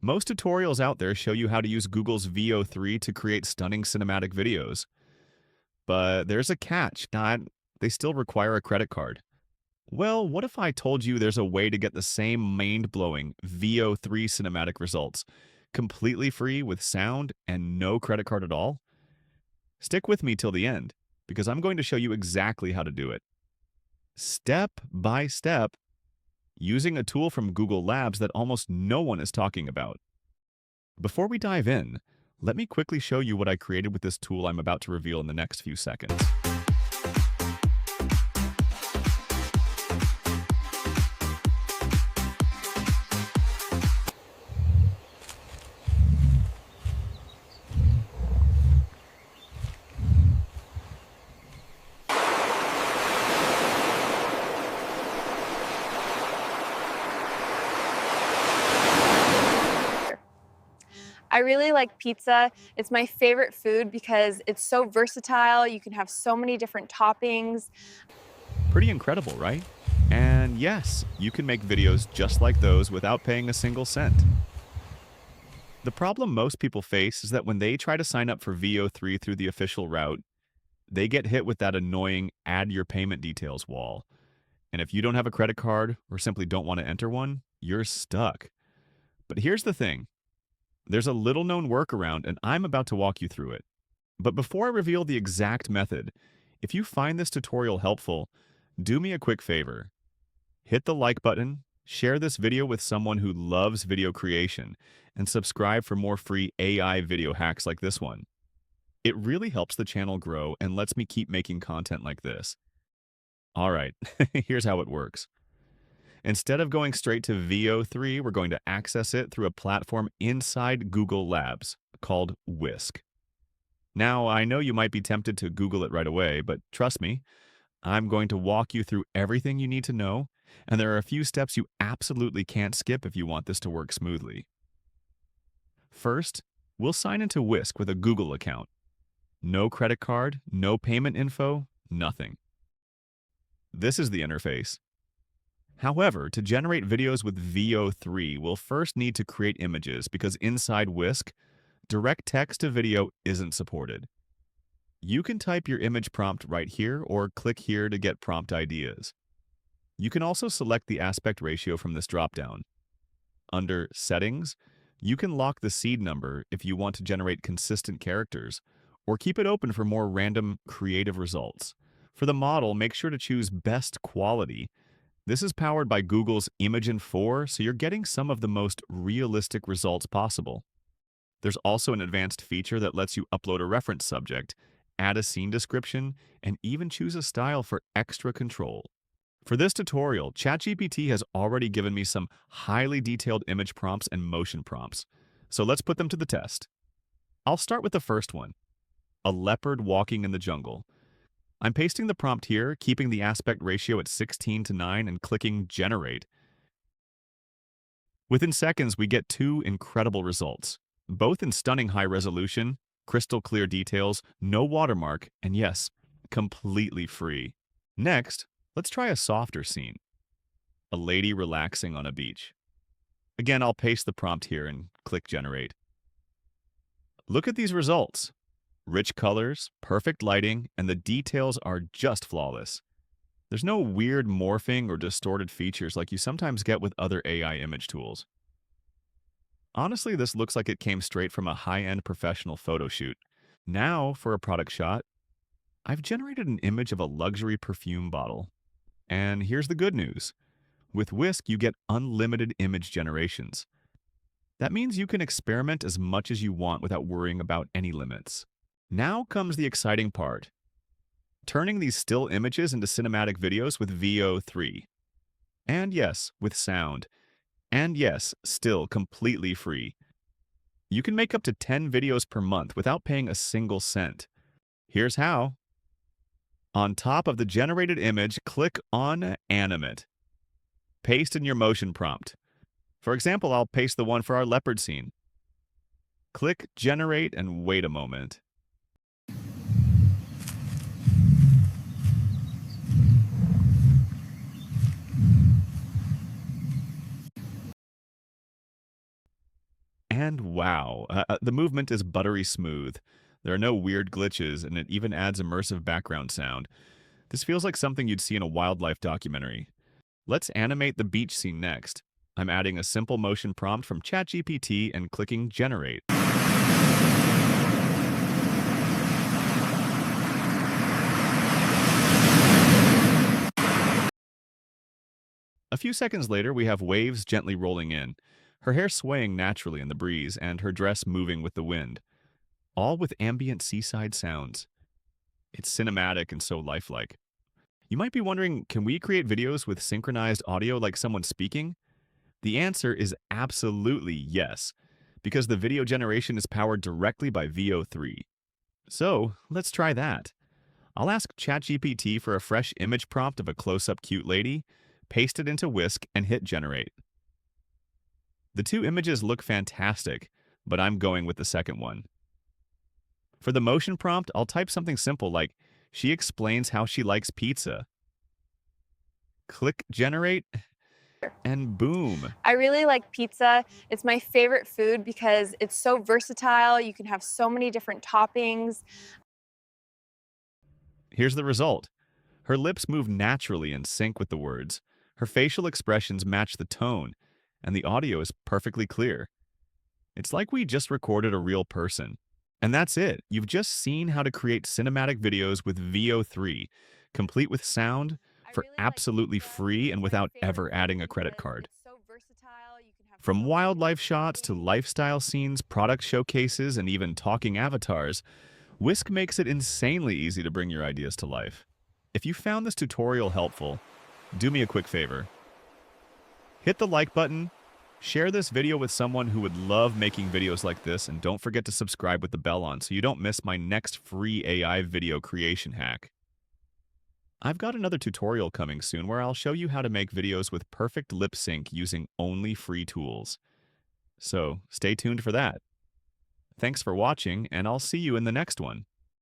Most tutorials out there show you how to use Google's Veo3 to create stunning cinematic videos. But there's a catch, not they still require a credit card. Well, what if I told you there's a way to get the same mind-blowing Veo3 cinematic results, completely free with sound and no credit card at all? Stick with me till the end, because I'm going to show you exactly how to do it. Step by step, using a tool from Google Labs that almost no one is talking about. Before we dive in, let me quickly show you what I created with this tool I'm about to reveal in the next few seconds. I really like pizza. It's my favorite food because it's so versatile. You can have so many different toppings. Pretty incredible, right? And yes, you can make videos just like those without paying a single cent. The problem most people face is that when they try to sign up for VO3 through the official route, they get hit with that annoying add your payment details wall. And if you don't have a credit card or simply don't want to enter one, you're stuck. But here's the thing. There's a little known workaround and I'm about to walk you through it. But before I reveal the exact method, if you find this tutorial helpful, do me a quick favor. Hit the like button, share this video with someone who loves video creation, and subscribe for more free AI video hacks like this one. It really helps the channel grow and lets me keep making content like this. All right, here's how it works. Instead of going straight to VO3, we're going to access it through a platform inside Google Labs called Whisk. Now, I know you might be tempted to Google it right away, but trust me, I'm going to walk you through everything you need to know, and there are a few steps you absolutely can't skip if you want this to work smoothly. First, we'll sign into Whisk with a Google account. No credit card, no payment info, nothing. This is the interface. However, to generate videos with VO3, we'll first need to create images because inside Whisk, direct text to video isn't supported. You can type your image prompt right here or click here to get prompt ideas. You can also select the aspect ratio from this dropdown. Under Settings, you can lock the seed number if you want to generate consistent characters, or keep it open for more random, creative results. For the model, make sure to choose Best Quality. This is powered by Google's Imagen 4, so you're getting some of the most realistic results possible. There's also an advanced feature that lets you upload a reference subject, add a scene description, and even choose a style for extra control. For this tutorial, ChatGPT has already given me some highly detailed image prompts and motion prompts, so let's put them to the test. I'll start with the first one, a leopard walking in the jungle. I'm pasting the prompt here, keeping the aspect ratio at 16:9 and clicking Generate. Within seconds, we get two incredible results, both in stunning high resolution, crystal clear details, no watermark, and yes, completely free. Next, let's try a softer scene. A lady relaxing on a beach. Again, I'll paste the prompt here and click Generate. Look at these results. Rich colors, perfect lighting, and the details are just flawless. There's no weird morphing or distorted features like you sometimes get with other AI image tools. Honestly, this looks like it came straight from a high-end professional photo shoot. Now, for a product shot, I've generated an image of a luxury perfume bottle. And here's the good news. With Whisk, you get unlimited image generations. That means you can experiment as much as you want without worrying about any limits. Now comes the exciting part. Turning these still images into cinematic videos with VO3. And yes, with sound. And yes, still completely free. You can make up to 10 videos per month without paying a single cent. Here's how. On top of the generated image, click on Animate. Paste in your motion prompt. For example, I'll paste the one for our leopard scene. Click Generate and wait a moment. And wow, the movement is buttery smooth. There are no weird glitches, and it even adds immersive background sound. This feels like something you'd see in a wildlife documentary. Let's animate the beach scene next. I'm adding a simple motion prompt from ChatGPT and clicking Generate. A few seconds later, we have waves gently rolling in, her hair swaying naturally in the breeze, and her dress moving with the wind, all with ambient seaside sounds. It's cinematic and so lifelike. You might be wondering, can we create videos with synchronized audio like someone speaking? The answer is absolutely yes, because the video generation is powered directly by Veo3. So, let's try that. I'll ask ChatGPT for a fresh image prompt of a close-up cute lady, paste it into Whisk, and hit Generate. The two images look fantastic, but I'm going with the second one. For the motion prompt, I'll type something simple like, "She explains how she likes pizza." Click Generate, and boom! I really like pizza. It's my favorite food because it's so versatile. You can have so many different toppings. Here's the result. Her lips move naturally in sync with the words. Her facial expressions match the tone, and the audio is perfectly clear. It's like we just recorded a real person. And that's it. You've just seen how to create cinematic videos with Veo3, complete with sound, I for really like absolutely pizza. free and It's my without favorite ever food adding a credit because card. it's so versatile. You can have From so many wildlife different shots to toppings. lifestyle scenes, product showcases, and even talking avatars, Whisk makes it insanely easy to bring your ideas to life. If you found this tutorial helpful, do me a quick favor. Hit the like button, share this video with someone who would love making videos like this, and don't forget to subscribe with the bell on so you don't miss my next free AI video creation hack. I've got another tutorial coming soon where I'll show you how to make videos with perfect lip sync using only free tools. So stay tuned for that. Thanks for watching, and I'll see you in the next one.